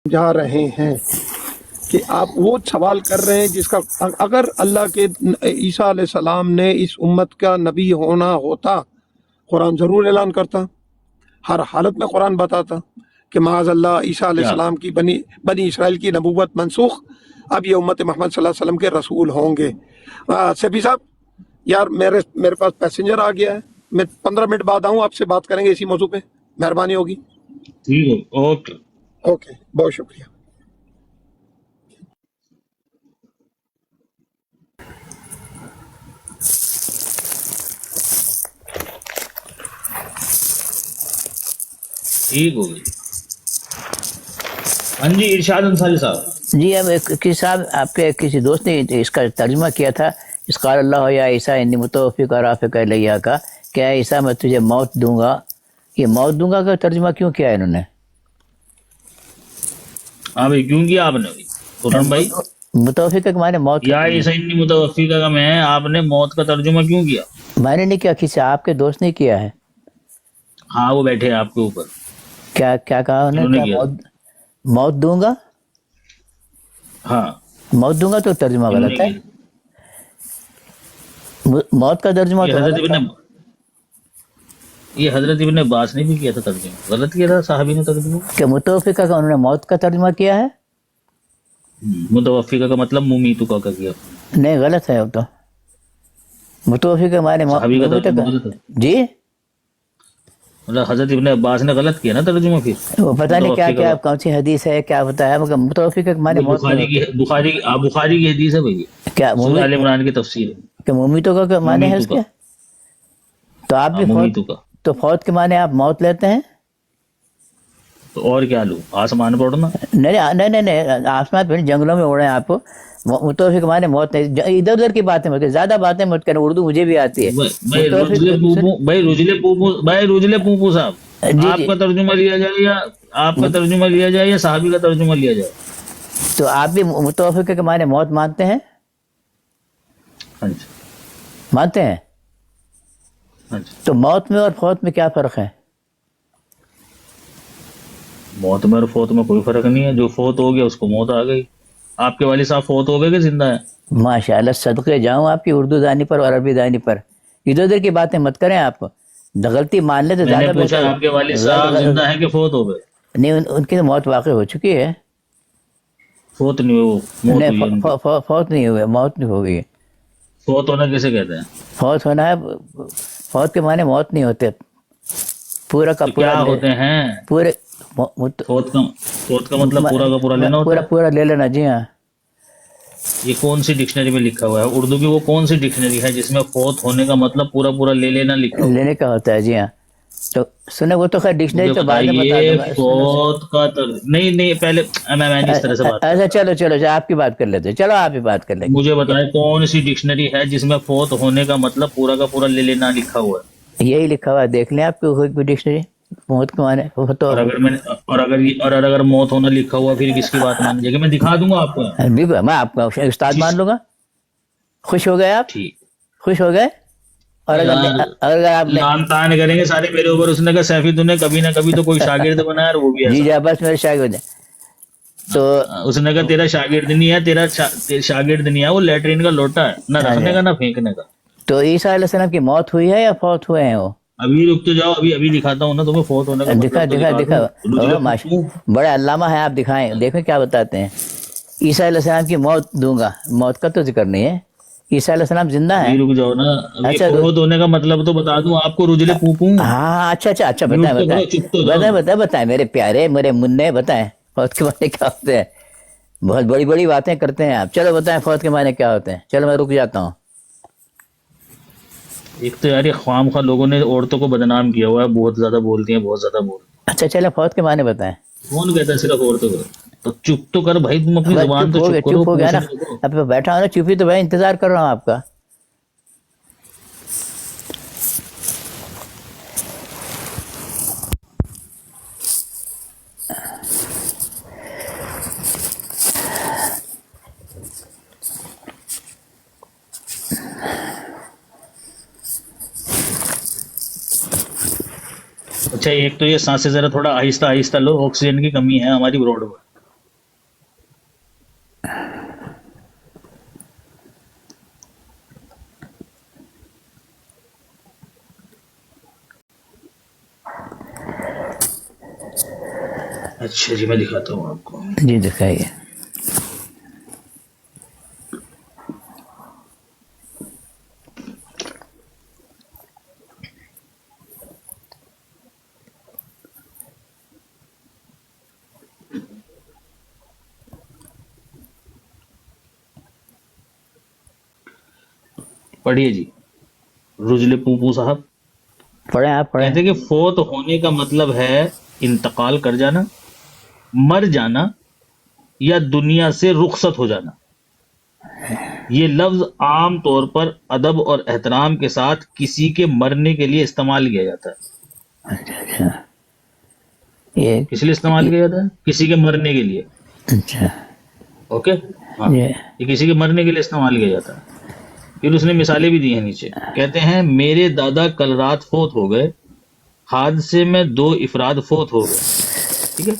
جا رہے ہیں کہ آپ وہ سوال کر رہے ہیں جس کا اگر اللہ کے عیسیٰ علیہ السلام نے اس امت کا نبی ہونا ہوتا قرآن ضرور اعلان کرتا، ہر حالت میں قرآن بتاتا کہ معاذ اللہ عیسیٰ علیہ کیا السلام کی بنی اسرائیل کی نبوت منسوخ، اب یہ امت محمد صلی اللہ علیہ وسلم کے رسول ہوں گے۔ سیفی صاحب یار میرے پاس پیسنجر آ گیا ہے، میں 15 منٹ بعد آؤں، آپ سے بات کریں گے اسی موضوع پہ، مہربانی ہوگی۔ ٹھیک ہو، اوکے۔ اوکے، بہت شکریہ۔ ٹھیک ہو گئی۔ ہاں جی، ارشاد انصاری صاحب۔ جی اب کسی صاحب آپ کے کسی دوست نے اس کا ترجمہ کیا تھا، اس قال اللہ یا عیسیٰ انی متوفیک اور رافق الیہ کا، کہ اے عیسیٰ میں تجھے موت دوں گا، یہ موت دوں گا کا ترجمہ کیوں کیا ہے انہوں نے؟ ہاں بھائی، کیوں کیا آپ نے قرآن بھائی؟ متوفیق کے معنی موت یا عیسیٰ انی متوفیک کا میں آپ نے موت کا ترجمہ کیوں کیا؟ میں نے نہیں کیا، کسی آپ کے دوست نے کیا ہے۔ ہاں وہ بیٹھے ہیں آپ کے اوپر، کیا کہا انہوں نے؟ کیا؟ موت دوں گا، ہاں موت دوں گا تو ترجمہ غلط ہے، موت کا ترجمہ یہ تو حضرت غلط ہے۔ یہ حضرت ابن عباس نے بھی کیا تھا ترجمہ، غلط کیا تھا صحابی نے ترجمہ۔ کہ متوفیقہ کا انہوں نے موت کا ترجمہ کیا ہے؟ متوفیقہ کا مطلب ممیتو کا کیا؟ نہیں غلط ہے وہ تو، متوفیق کے معنی صحابی کا ترجمہ غلط ہے، جی مطلب حضرت ابن عباس نے غلط کیا نا ترجمہ پھر۔ وہ پتہ نہیں کیا کیا کون سی حدیث ہے کیا بتایا، مگر متوفیق کے معنی موت بخاری کی حدیث ہے بھائی، کیا سورہ آل عمران کی تفسیر ہے۔ کہ مومیتوں کا معنی ہے اس کے؟ تو آپ بھی ممیتو کا تو فوت کے معنی آپ موت لیتے ہیں؟ تو اور کیا لوں، آسمان پر اڑنا؟ نہیں آسمان پہ جنگلوں میں اڑے آپ، متوفیق معنی موت نہیں، ادھر ادھر کی باتیں مت، زیادہ باتیں مت کریں، اردو مجھے بھی آتی ہے۔ بھائی رجلے پوپو صاحب، آپ کا ترجمہ لیا جائے یا آپ کا ترجمہ لیا جائے یا صحابی کا ترجمہ لیا جائے؟ تو آپ بھی متوفیق کے معنی موت مانتے ہیں؟ ہاں جی، مانتے ہیں؟ ہاں جی۔ تو موت میں اور فوت میں کیا فرق ہے؟ موت میں اور فوت میں کوئی فرق نہیں ہے، جو فوت ہو گیا اس کو موت آ گئی۔ آپ کے والد صاحب فوت ہو گئے کہ زندہ ہیں؟ ماشاء اللہ، صدقے جاؤں آپ کی اردو دانی پر اور عربی دانی پر، ادھر ادھر کی باتیں مت کریں آپ، غلطی مان لیں تو میں نے زیادہ پوچھا آپ کے والد صاحب زندہ ہیں کہ فوت ہو گئے؟ نہیں، ان کی تو موت واقع ہو چکی ہے، فوت نہیں ہوئے، موت ہوئی ہے ان کی۔ فوت نہیں ہوئے، موت نہیں ہو گئی۔ فوت ہونا کیسے کہتے ہیں؟ فوت ہونا ہے، فوت کے معنی موت نہیں ہوتے، پورا کا تو پورا کیا ہوتے ہیں؟ پورے فوت کا مطلب پورا کا پورا لینا ہوتا ہے؟ پورا لے لینا، جی ہاں۔ یہ کون سی ڈکشنری میں لکھا ہوا ہے؟ اردو کی وہ کون سی ڈکشنری ہے جس میں فوت ہونے کا مطلب پورا پورا لے لینا لکھا ہوا ہے؟ لینے کا ہوتا ہے، جی ہاں۔ تو سنیں، وہ تو خیر ڈکشنری تو بعد میں بتا دوں گا۔ فوت کا نہیں پہلے میں اس طرح سے بات اچھا چلو آپ کی بات کر لیتے ہیں، چلو آپ ہی بات کر لیں گے۔ مجھے بتائیں کون سی ڈکشنری ہے جس میں فوت ہونے کا مطلب پورا کا پورا لے لینا لکھا ہوا ہے؟ یہی لکھا ہوا ہے، دیکھ لیں آپ کی کوئی ڈکشنری موت کے معنی وہ تو۔ اور اگر موت ہونا لکھا ہوا پھر کس کی بات مانی جائے گی؟ میں دکھا دوں گا آپ کو۔ میں آپ کا استاد مان لوں گا۔ خوش ہو گئے آپ؟ ٹھیک، خوش ہو گئے؟ اور اگر آپ نے لان تان کریں گے سارے میرے اوپر۔ اس نے کہا سیفی تو نے کبھی نہ کبھی تو کوئی شاگرد بنا ہے، اور وہ بھی جی ایسا۔ جی، بس میرے شاگرد ہیں تو اس نے کہا تیرا شاگرد نہیں ہے، تیرا شاگرد نہیں ہے، وہ لیٹرین کا لوٹا ہے، نہ رکھنے کا نہ پھینکنے کا۔ تو عیسیٰ علیہ السلام کی موت ہوئی ہے یا فوت ہوئے ہیں وہ؟ ابھی رک تو جاؤ، ابھی دکھاتا ہوں نا تمہیں فوت ہونے کا مطلب۔ دکھا بڑے علامہ ہیں آپ، دکھائیں، دیکھیں کیا بتاتے ہیں۔ عیسیٰ علیہ السلام کی موت دوں گا، موت کا تو ذکر نہیں ہے، عیسیٰ علیہ السلام زندہ ہیں۔ رک جاؤ نا، اچھا، فوت ہونے کا مطلب تو بتا دوں آپ کو، رجلے پوپوں۔ ہاں اچھا بتائیں میرے پیارے، میرے منع، بتائیں فوت کے معنی کیا ہوتے ہیں؟ بہت بڑی بڑی باتیں کرتے ہیں آپ، چلو بتائیں فوت کے معنی کیا ہوتے ہیں۔ چلو میں رک جاتا ہوں۔ ایک تو یار خواہ مخواہ لوگوں نے عورتوں کو بدنام کیا ہوا ہے، بہت زیادہ بولتی ہیں، بہت زیادہ بولتی ہیں۔ اچھا چلو فوت کے معنی بتائیں۔ کون کہتا ہے صرف عورتوں کو؟ تو چپ تو کر بھائی، تم اپنی زبان تو چپ کرو۔ چپ ہو گیا نا، اب بیٹھا ہوں نا، چپ ہی تو بھائی، انتظار کر رہا ہوں آپ کا۔ اچھا ایک تو یہ سانسیں ذرا تھوڑا آہستہ آہستہ لو، آکسیجن کی کمی ہے ہماری روڈ پر۔ اچھا جی، میں دکھاتا ہوں آپ کو. جی دکھائیے. پڑھیے جی. رجل پوپو صاحب پڑھیں آپ پڑھیں. کہتے ہیں کہ فوت ہونے کا مطلب ہے انتقال کر جانا، مر جانا، یا دنیا سے رخصت ہو جانا. یہ لفظ عام طور پر ادب اور احترام کے ساتھ کسی کے مرنے کے لیے استعمال کیا جاتا ہے. اچھا اچھا. یہ کس لیے استعمال کیا جاتا ہے؟ کسی کے مرنے کے لیے. اچھا. اوکے، ہاں، یہ یہ کسی کے مرنے کے لیے استعمال کیا جاتا ہے. پھر اس نے مثالیں بھی دی ہیں نیچے. کہتے ہیں میرے دادا کل رات فوت ہو گئے، حادثے میں 2 افراد فوت ہو گئے. ٹھیک ہے،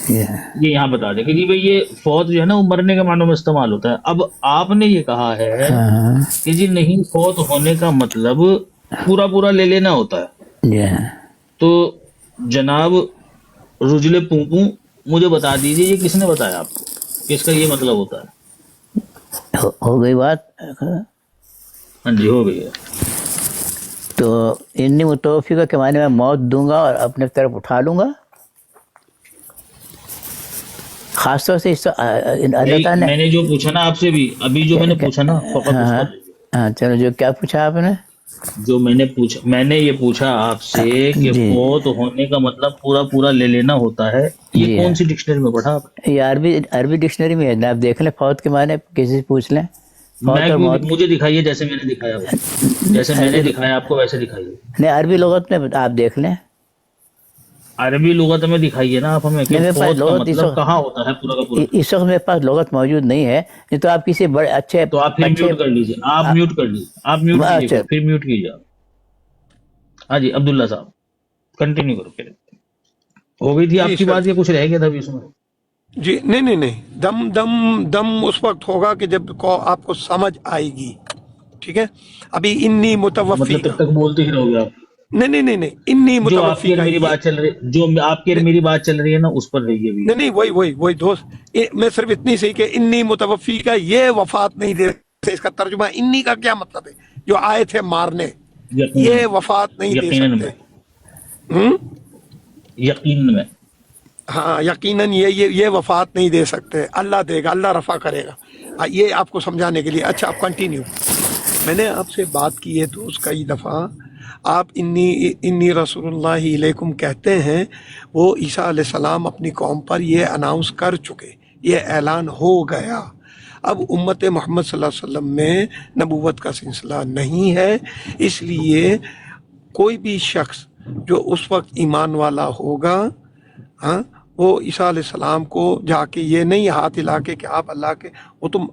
یہ یہاں بتا دیں کہ جی بھائی یہ فوت جو ہے نا وہ مرنے کے معنوں میں استعمال ہوتا ہے. اب آپ نے یہ کہا ہے ہاں کہ جی نہیں، فوت ہونے کا مطلب پورا پورا لے لینا ہوتا ہے. جی تو جناب رجل پونپوں مجھے بتا دیجیے یہ کس نے بتایا آپ کو کہ اس کا یہ مطلب ہوتا ہے؟ ہو گئی بات. ہاں جی، ہو گئی ہے. تو انی متوفیقہ کے معنی میں موت دوں گا اور اپنے طرف اٹھا لوں گا. خاص طور سے اس اللہ تعالیٰ نے میں نے جو پوچھا نا آپ سے بھی ابھی، جو میں نے پوچھا نا فقط اس کا ہاں چلو جو کیا پوچھا آپ نے؟ جو میں نے یہ پوچھا آپ سے کہ جی. فوت ہونے کا مطلب پورا پورا لے لینا ہوتا ہے، یہ جی. کون سی ڈکشنری میں پڑھا آپ؟ یہ عربی ڈکشنری میں ہے. آپ دیکھ لیں فوت کے معنی کسی سے پوچھ لیں. فوت اور موت مجھے دکھائیے جیسے میں نے دکھایا ہو، جیسے میں نے دکھایا آپ کو ویسے دکھائیے. نہیں عربی لغت میں آپ دیکھ لیں. عربی لغت میں دکھائیے نا آپ ہمیں کہ میرے پاس فوت کا لغت مطلب کہاں ہوتا ہے پورا کا پورا. اس وقت میرے پاس لغت موجود نہیں ہے. نہیں تو آپ کسی بڑے اچھے تو آپ پھر میوٹ کر لیجیے، آپ میوٹ کر لیجیے، آپ میوٹ کیجیے، پھر میوٹ کیجیے آپ. ہاں جی عبداللہ صاحب کنٹینیو کرو. پھر ہو گئی تھی آپ کی بات یا کچھ رہ گیا تھا ابھی اس میں؟ جی نہیں، دم اس وقت ہوگا کہ جب آپ کو سمجھ آئے گی. ٹھیک ہے، ابھی انی متوفی مطلب تب تک بولتے ہی رہو گے آپ؟ نہیں انی جو آپ متوفی کی اور کا میری بات چل رہی، جو آپ کی اور میری بات چل رہی ہے نا اس پر رہیے بھی. نہیں وہی دوست، میں صرف اتنی سی کہ انی متوفی کا یہ وفات نہیں دے سکتے. اس کا ترجمہ انی کا کیا مطلب ہے؟ جو آئے تھے مارنے، یہ وفات نہیں دے سکتے. یقین میں ہاں یقیناً یہ وفات نہیں دے سکتے. اللہ دے گا، اللہ رفع کرے گا. یہ آپ کو سمجھانے کے لیے. اچھا آپ کنٹینیو. میں نے آپ سے بات کی ہے دوست کئی دفعہ. آپ انی رسول اللہ علیکم کہتے ہیں، وہ عیسیٰ علیہ السلام اپنی قوم پر یہ اناؤنس کر چکے، یہ اعلان ہو گیا. اب امت محمد صلی اللہ علیہ وسلم میں نبوت کا سلسلہ نہیں ہے. اس لیے کوئی بھی شخص جو اس وقت ایمان والا ہوگا، ہاں، وہ عیسیٰ علیہ السلام کو جا کے یہ نہیں ہاتھ ہلا کے کہ آپ اللہ کے، وہ تم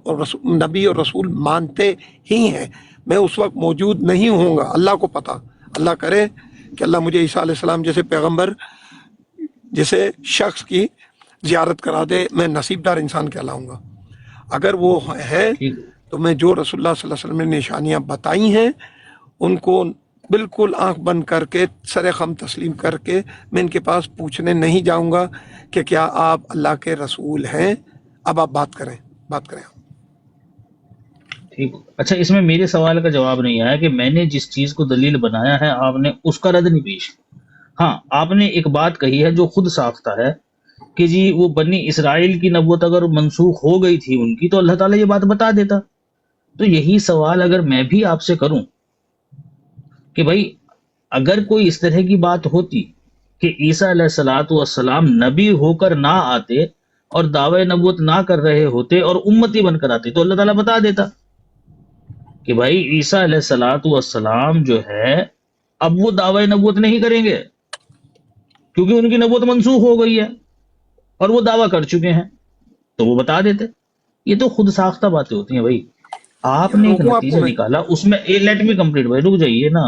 نبی اور رسول مانتے ہی ہیں. میں اس وقت موجود نہیں ہوں گا، اللہ کو پتہ. اللہ کرے کہ اللہ مجھے عیسیٰ علیہ السلام جیسے پیغمبر جیسے شخص کی زیارت کرا دے، میں نصیب دار انسان کہلاؤں گا. اگر وہ ہے تو میں جو رسول اللہ صلی اللہ علیہ وسلم نے نشانیاں بتائی ہیں ان کو بالکل آنکھ بند کر کے سر خم تسلیم کر کے میں ان کے پاس پوچھنے نہیں جاؤں گا کہ کیا آپ اللہ کے رسول ہیں. اب آپ بات کریں. ٹھیک. اچھا اس میں میرے سوال کا جواب نہیں آیا کہ میں نے جس چیز کو دلیل بنایا ہے آپ نے اس کا رد نہیں پیش. ہاں آپ نے ایک بات کہی ہے جو خود ساختہ ہے کہ جی وہ بنی اسرائیل کی نبوت اگر منسوخ ہو گئی تھی ان کی تو اللہ تعالیٰ یہ بات بتا دیتا. تو یہی سوال اگر میں بھی آپ سے کروں کہ بھائی اگر کوئی اس طرح کی بات ہوتی کہ عیسیٰ علیہ الصلوۃ والسلام نبی ہو کر نہ آتے اور دعوی نبوت نہ کر رہے ہوتے اور امتی بن کر آتے تو اللہ تعالیٰ بتا دیتا کہ بھائی عیسیٰ علیہ الصلوۃ والسلام جو ہے اب وہ دعوی نبوت نہیں کریں گے کیونکہ ان کی نبوت منسوخ ہو گئی ہے اور وہ دعویٰ کر چکے ہیں، تو وہ بتا دیتے. یہ تو خود ساختہ باتیں ہوتی ہیں بھائی. آپ نے ایک نتیجہ نکالا اس میں. لیٹ می کمپلیٹ بھائی، رک جائیے نا.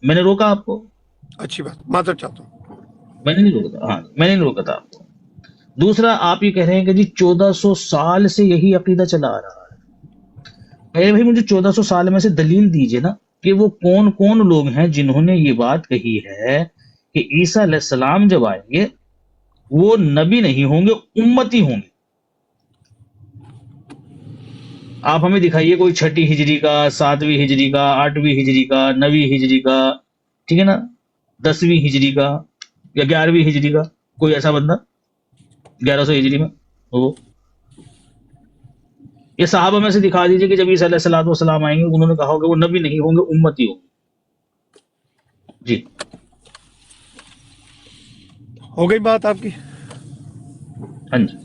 میں نے روکا آپ کو؟ اچھی بات، معذرت چاہتا ہوں. میں نے نہیں روکا تھا. ہاں میں نے نہیں روکا تھا آپ کو. دوسرا آپ یہ کہہ رہے ہیں کہ جی 1400 سال سے یہی عقیدہ چلا آ رہا ہے. بھائی مجھے 1400 سال میں سے دلیل دیجیے نا کہ وہ کون کون لوگ ہیں جنہوں نے یہ بات کہی ہے کہ عیسیٰ علیہ السلام جب آئیں گے وہ نبی نہیں ہوں گے، امتی ہوں گے. آپ ہمیں دکھائیے کوئی 6 ہجری کا، 7ویں ہجری کا، 8ویں ہجری کا، 9ویں ہجری کا، ٹھیک ہے نا، 10ویں ہجری کا یا 11ویں ہجری کا کوئی ایسا بندہ 1100 ہجری میں ہو. یہ صحابہ میں سے دکھا دیجیے کہ جب عیسیٰ علیہ الصلوۃ والسلام آئیں گے انہوں نے کہا ہوگا وہ نبی نہیں ہوں گے، امتی ہوں گے. جی ہو گئی بات آپ کی. ہاں جی.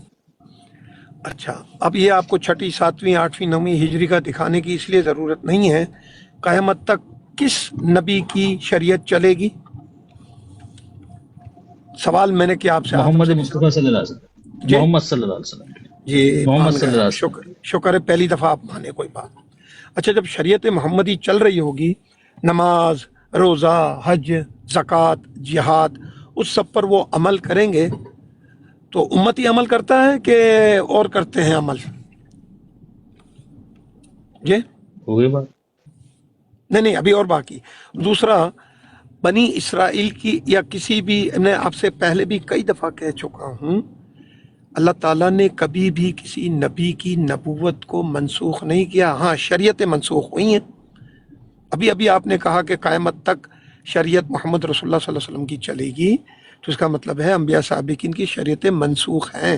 اچھا، اب یہ آپ کو 6، 7، 8، 9 ہجری کا دکھانے کی اس لیے ضرورت نہیں ہے. قیامت تک کس نبی کی شریعت چلے گی؟ سوال میں نے کیا آپ سے محمد آدم مصطفیٰ صلی اللہ علیہ وسلم، جی محمد صلی اللہ علیہ وسلم، جی محمد مان صلی گئے. اللہ علیہ وسلم. شکر ہے پہلی دفعہ آپ مانے کوئی بات. اچھا، جب شریعت محمدی چل رہی ہوگی، نماز، روزہ، حج، زکوٰۃ، جہاد، اس سب پر وہ عمل کریں گے تو امتی عمل کرتا ہے کہ اور کرتے ہیں عمل؟ جی ہو گئی بات. نہیں، ابھی اور باقی. دوسرا، بنی اسرائیل کی یا کسی بھی، میں آپ سے پہلے بھی کئی دفعہ کہہ چکا ہوں، اللہ تعالیٰ نے کبھی بھی کسی نبی کی نبوت کو منسوخ نہیں کیا. ہاں، شریعتیں منسوخ ہوئی ہیں. ابھی آپ نے کہا کہ قیامت تک شریعت محمد رسول اللہ صلی اللہ علیہ وسلم کی چلے گی، تو اس کا مطلب ہے انبیاء سابقین کی شریعتیں منسوخ ہیں،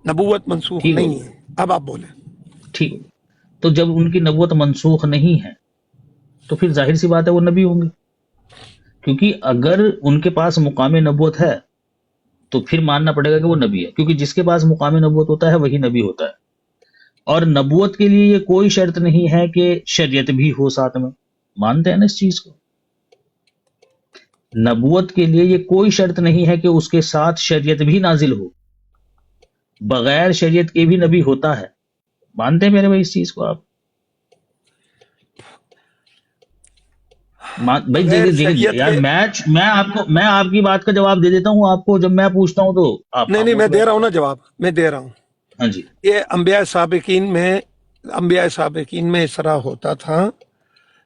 نبوت منسوخ ٹھیک ہو نہیں گیا، ہے. اب آپ بولیں. ٹھیک ہو گیا. تو جب ان کی نبوت منسوخ نہیں ہے تو پھر ظاہر سی بات ہے وہ نبی ہوں گے، کیونکہ اگر ان کے پاس مقام نبوت ہے تو پھر ماننا پڑے گا کہ وہ نبی ہے، کیونکہ جس کے پاس مقام نبوت ہوتا ہے وہی نبی ہوتا ہے. اور نبوت کے لیے یہ کوئی شرط نہیں ہے کہ شریعت بھی ہو ساتھ میں. مانتے ہیں نا اس چیز کو؟ نبوت کے لیے یہ کوئی شرط نہیں ہے کہ اس کے ساتھ شریعت بھی نازل ہو. بغیر شریعت کے بھی نبی ہوتا ہے. مانتے ہیں میرے بھائی اس چیز کو آپ؟ بھائی بغیر دیکھیں شریعت یار، کے میں آپ کی بات کا جواب دے دیتا ہوں آپ کو، جب میں پوچھتا ہوں تو آپ نہیں، میں خاموش دے رہا بیٹھتے ہوں نا ہیں. جواب، میں دے رہا ہوں. ہاں جی. یہ انبیاء سابقین میں اس طرح ہوتا تھا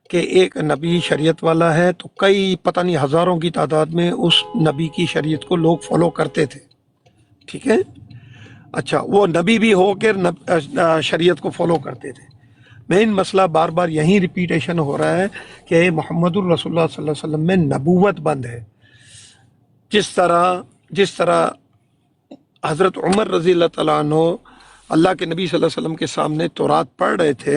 کہ ایک نبی شریعت والا ہے تو کئی پتہ نہیں ہزاروں کی تعداد میں اس نبی کی شریعت کو لوگ فالو کرتے تھے. ٹھیک ہے. اچھا، وہ نبی بھی ہو کے شریعت کو فالو کرتے تھے. مین مسئلہ بار بار یہیں ریپیٹیشن ہو رہا ہے کہ محمد الرسول اللہ صلی اللہ علیہ وسلم میں نبوت بند ہے. جس طرح حضرت عمر رضی اللہ تعالیٰ عنہ اللہ کے نبی صلی اللہ علیہ وسلم کے سامنے تورات پڑھ رہے تھے،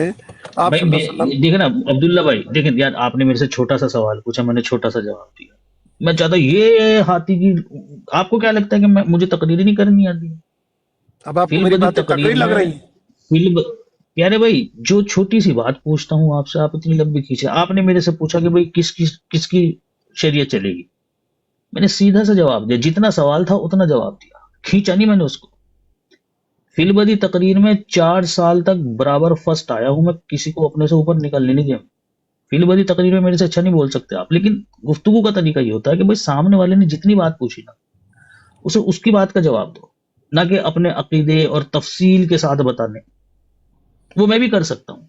آپ بھائی صلی اللہ علیہ وسلم. دیکھیں نا عبداللہ بھائی، دیکھیں یار، آپ نے میرے سے چھوٹا سا سوال پوچھا، میں نے چھوٹا سا جواب دیا. میں چاہتا ہوں یہ ہاتھی کی، آپ کو کیا لگتا ہے کہ مجھے تقریر نہیں کرنی آتی؟ اب آپ فی کو میری البدی باتیں تقریر تقریر لگ میں رہی ہیں. پیارے بھائی، جو چھوٹی سی بات پوچھتا ہوں آپ سے، آپ اتنی لمبی کھینچے. آپ نے میرے سے پوچھا کہ بھائی کس کی شریعت چلے گی. میں نے سیدھا سا جواب دیا، جتنا سوال تھا اتنا جواب دیا، کھینچا نہیں میں نے اس کو. فی البدی تقریر میں 4 سال تک برابر فرسٹ آیا ہوں میں، کسی کو اپنے سے اوپر نکلنے نہیں دیا. فی البدی تقریر میں میرے سے اچھا نہیں بول سکتے آپ، لیکن گفتگو کا طریقہ یہ ہوتا ہے کہ بھائی سامنے والے نے جتنی بات پوچھی نا اسے اس کی بات کا جواب دو، نہ کہ اپنے عقیدے اور تفصیل کے ساتھ بتانے. وہ میں بھی کر سکتا ہوں.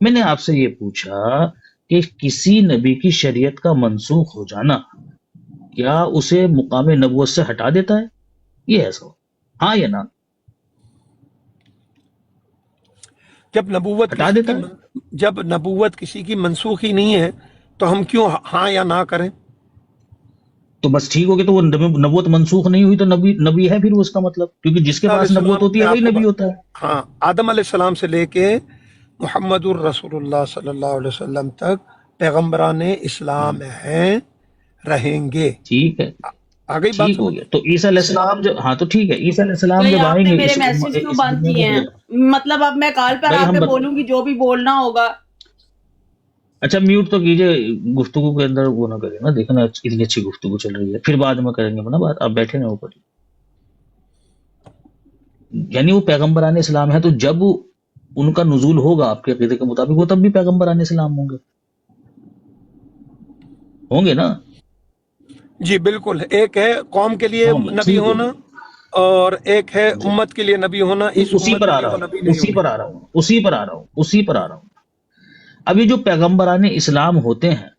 میں نے آپ سے یہ پوچھا کہ کسی نبی کی شریعت کا منسوخ ہو جانا کیا اسے مقام نبوت سے ہٹا دیتا ہے؟ یہ ہے سوال، ہاں یا نہ؟ ہٹا دیتا ہے. جب نبوت کسی کی منسوخ ہی نہیں ہے تو ہم کیوں ہاں یا نہ کریں؟ تو بس ٹھیک ہو گیا، تو وہ نبوت منسوخ نہیں ہوئی تو نبی ہے پھر، وہ اس کا مطلب، کیونکہ جس کے عیسیٰ علیہ پاس نبوت السلام ہوتی میں ہے آپ وہی کو نبی ہوتا ہے. ہاں، آدم علیہ السلام سے لے کے محمد الرسول اللہ صلی اللہ علیہ وسلم تک پیغمبران اسلام ہیں، رہیں گے. ٹھیک ہے، آ گئی بات ٹھیک ہو سمجھ؟ گیا. تو عیسیٰ علیہ السلام جب، ہاں تو ٹھیک ہے، عیسیٰ علیہ السلام بھائی جب آپ آئیں نے گے میرے میسج کیوں بند کیے ہیں؟ مطلب اب میں کال پر بھائی آ ہم کے بولوں گی جو بھی بولنا ہوگا. اچھا میوٹ تو کیجئے، گفتگو کے اندر وہ نہ کریں نا، دیکھنا اتنی اچھی گفتگو چل رہی ہے، پھر بعد میں کریں گے نا بات. آپ بیٹھے نا اوپر، یعنی وہ پیغمبران اسلام ہے، تو جب ان کا نزول ہوگا آپ کے عقیدے کے مطابق، وہ تب بھی پیغمبران اسلام ہوں گے نا؟ جی بالکل. ایک ہے قوم کے لیے ہاں بھائی نبی ٹھیک ہو ہونا، گیا. اور ایک ہے جی امت کے لیے نبی ہونا. اس اسی امت پر کے آ لیے رہا وہ ہوں، نبی نہیں اسی ہوں پر گے. آ رہا ہوں، اسی پر آ رہا ہوں، اسی پر آ رہا ہوں. اب یہ جو پیغمبران اسلام ہوتے ہیں،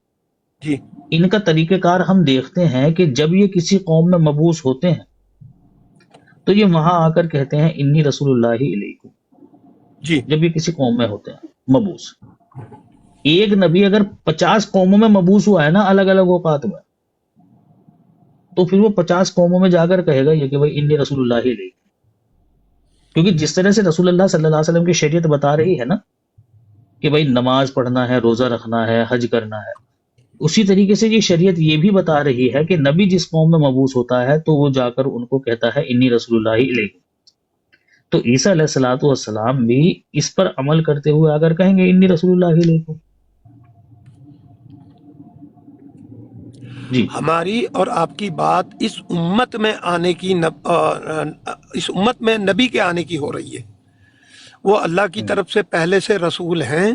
جی ان کا طریقہ کار ہم دیکھتے ہیں کہ جب یہ کسی قوم میں مبعوث ہوتے ہیں تو یہ وہاں آ کر کہتے ہیں انی رسول اللہ علیکم. جی جب یہ کسی قوم میں ہوتے ہیں مبعوث، ایک نبی اگر 50 قوموں میں مبعوث ہوا ہے نا الگ الگ اوقات میں، تو پھر وہ 50 قوموں میں جا کر کہے گا یہ کہ بھائی انی رسول اللہ علیکم. کیونکہ جس طرح سے رسول اللہ صلی اللہ علیہ وسلم کی شریعت بتا رہی ہے نا کہ بھائی نماز پڑھنا ہے، روزہ رکھنا ہے، حج کرنا ہے، اسی طریقے سے یہ شریعت یہ بھی بتا رہی ہے کہ نبی جس قوم میں مبعوث ہوتا ہے تو وہ جا کر ان کو کہتا ہے انی رسول اللہ علیکم. تو عیسیٰ علیہ الصلوۃ والسلام بھی اس پر عمل کرتے ہوئے اگر کہیں گے انی رسول اللہ علیکم. جی ہماری اور آپ کی بات اس امت میں آنے کی اس امت میں نبی کے آنے کی ہو رہی ہے. وہ اللہ کی طرف سے پہلے سے رسول ہیں،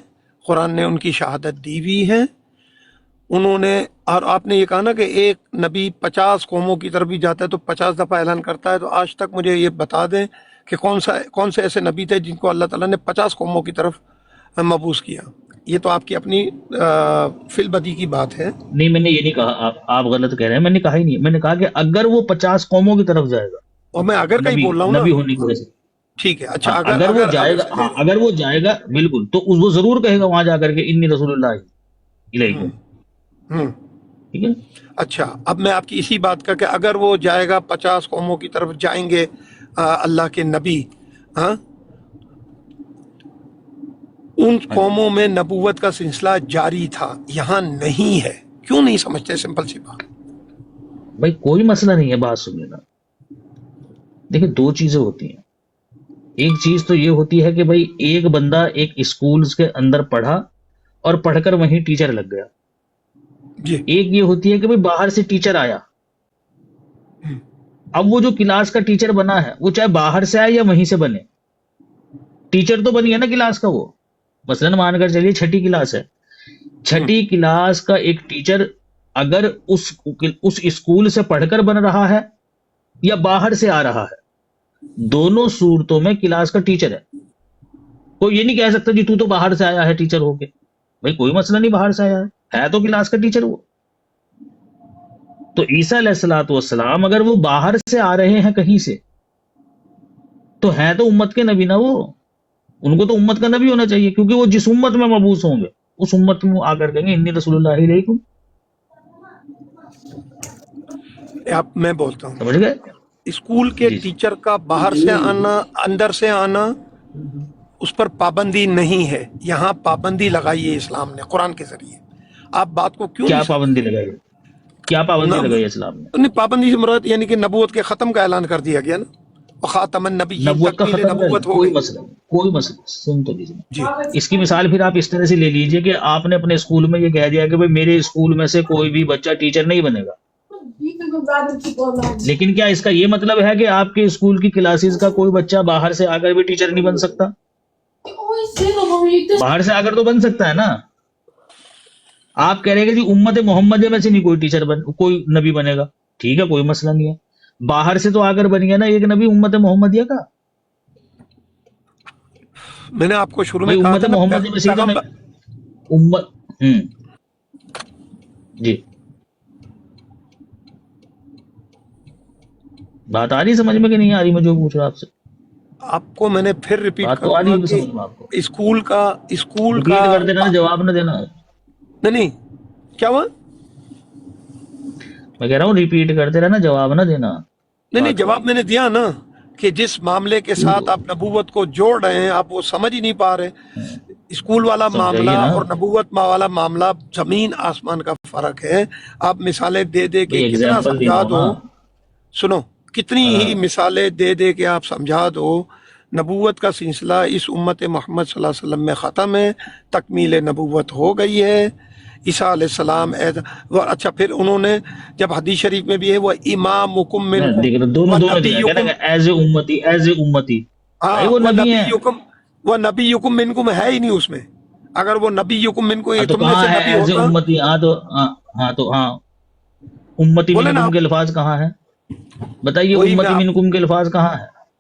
قرآن نے ان کی شہادت دی ہوئی ہے. انہوں نے، اور آپ نے یہ کہا نا کہ ایک نبی 50 قوموں کی طرف بھی جاتا ہے تو 50 دفعہ اعلان کرتا ہے، تو آج تک مجھے یہ بتا دیں کہ کون سے ایسے نبی تھے جن کو اللہ تعالیٰ نے 50 قوموں کی طرف مبعوث کیا. یہ تو آپ کی اپنی فی البدی کی بات ہے. نہیں، میں نے یہ نہیں کہا، آپ غلط کہہ رہے ہیں. میں نے کہا ہی نہیں، میں نے کہا کہ اگر وہ 50 قوموں کی طرف جائے گا، اور میں اگر کہیں بول رہا ہوں نبی نا، ہونے کی وجہ سے، ٹھیک ہے، اچھا اگر وہ جائے گا، ہاں اگر وہ جائے گا بالکل، تو وہ ضرور کہے گا وہاں جا کر کے انی رسول اللہ علیکم. ہوں ٹھیک ہے. اچھا، اب میں آپ کی اسی بات کا کہ اگر وہ جائے گا 50 قوموں کی طرف جائیں گے اللہ کے نبی، ہاں ان قوموں میں نبوت کا سلسلہ جاری تھا، یہاں نہیں ہے. کیوں نہیں سمجھتے؟ سمپل سی بات. بھائی کوئی مسئلہ نہیں ہے، بات سنیے نا. دیکھیں، دو چیزیں ہوتی ہیں. ایک چیز تو یہ ہوتی ہے کہ بھائی ایک بندہ ایک اسکولز کے اندر پڑھا اور پڑھ کر وہیں ٹیچر لگ گیا. جی ایک یہ ہوتی ہے کہ بھائی باہر سے ٹیچر آیا. اب وہ جو کلاس کا ٹیچر بنا ہے وہ چاہے باہر سے آئے یا وہیں سے بنے، ٹیچر تو بنی ہے نا کلاس کا. وہ مثلاً مان کر چلیے 6ٹھی کلاس ہے، 6ٹھی کلاس کا ایک ٹیچر اگر اس اسکول سے پڑھ کر بن رہا ہے یا باہر سے آ رہا ہے، دونوں صورتوں میں کلاس کا ٹیچر ہے. کوئی یہ نہیں کہہ سکتا جی تو باہر سے آیا ہے ٹیچر ہو کے. بھائی کوئی مسئلہ نہیں، باہر سے آیا ہے تو کلاس کا ٹیچر وہ. تو عیسیٰ علیہ الصلوۃ والسلام اگر وہ باہر سے آ رہے ہیں کہیں سے تو ہیں تو امت کے نبی نا. وہ ان کو تو امت کا نبی ہونا چاہیے، کیونکہ وہ جس امت میں مبعوث ہوں گے اس امت میں آ کر کہیں گے انی رسول اللہ علیکم. آپ میں بولتا ہوں، سمجھ گئے؟ اسکول کے جی ٹیچر کا باہر سے آنا، اندر سے آنا، اس پر پابندی نہیں ہے. یہاں پابندی لگائی ہے اسلام نے قرآن کے ذریعے. آپ بات کو کیوں کیا نہیں پابندی لگائی؟ کیا پابندی لگائی اسلام نے؟ نہیں، پابندی سے مراد یعنی کہ نبوت کے ختم کا اعلان کر دیا گیا نا، خاتم النبیین، نبوت کا تکمیل ختم کرنا، نبوت ہو کوئی گئی. مسئلہ نہیں، کوئی مسئلہ نہیں. سن تو لیجیے، جی اس کی مثال پھر آپ اس طرح سے لے لیجئے کہ آپ نے اپنے اسکول میں یہ کہہ دیا کہ بھئی میرے اسکول میں سے کوئی بھی بچہ ٹیچر نہیں بنے گا، لیکن کیا اس کا یہ مطلب ہے کہ آپ کے اسکول کی کلاسز کا کوئی بچہ باہر سے آ کر بھی ٹیچر نہیں بن سکتا؟ باہر سے آ کر تو بن سکتا ہے نا. آپ کہہ رہے ہیں کہ جی امت محمدیہ میں سے نہیں کوئی نبی بنے گا، ٹھیک ہے کوئی مسئلہ نہیں ہے. باہر سے تو آ کر بن گیا نا ایک نبی امت محمدیہ کا. میں نے آپ کو شروع میں بھئی کہا امت تھا نا، محمدیہ میں سے تو پیغمبر امت جی بات آ رہی سمجھ میں کہ نہیں آ رہی؟ میں جو پوچھ رہا آپ سے آپ کو میں نے پھر ریپیٹ بات تو کروں آ رہی گا ہے کہ سمجھ میں آپ کو. اسکول کا ریپیٹ کر دینا، جواب نہ دینا. نہیں کیا ہوا؟ میں کہہ رہا ہوں ریپیٹ کرتے رہنا، جواب نہ دینا. نہیں جواب میں نے دیا نا کہ جس معاملے کے ساتھ آپ نبوت کو جوڑ رہے ہیں آپ وہ سمجھ ہی نہیں پا رہے. اسکول والا معاملہ سمجھائیے نا اور نبوت والا معاملہ زمین آسمان کا فرق ہے. آپ مثالیں دے دے کے بھئی کتنا ایگزامپل سمجھا دینا دو، نا. سنو، کتنی ہی مثالیں دے دے کے آپ سمجھا دو، نبوت کا سلسلہ اس امت محمد صلی اللہ علیہ وسلم میں ختم ہے، تکمیل نبوت ہو گئی ہے. عیسیٰ علیہ السلام اچھا پھر انہوں نے جب حدیث شریف میں بھی ہے وہ امامکم منکم دونوں ونبیکم، ایز اے امتی بھائی وہ نبی ہیں. وہ نبیکم منکم ہے ہی نہیں اس میں. اگر وہ نبیکم منکم تو تم میں کہاں سے ہے نبی ایز اے ہوتا، امتی؟ ہاں امتی بولے نا منکم آپ، کے الفاظ کہاں ہیں؟ بتائیے وہی میں امتی آپ منکم کے الفاظ کہاں ہیں؟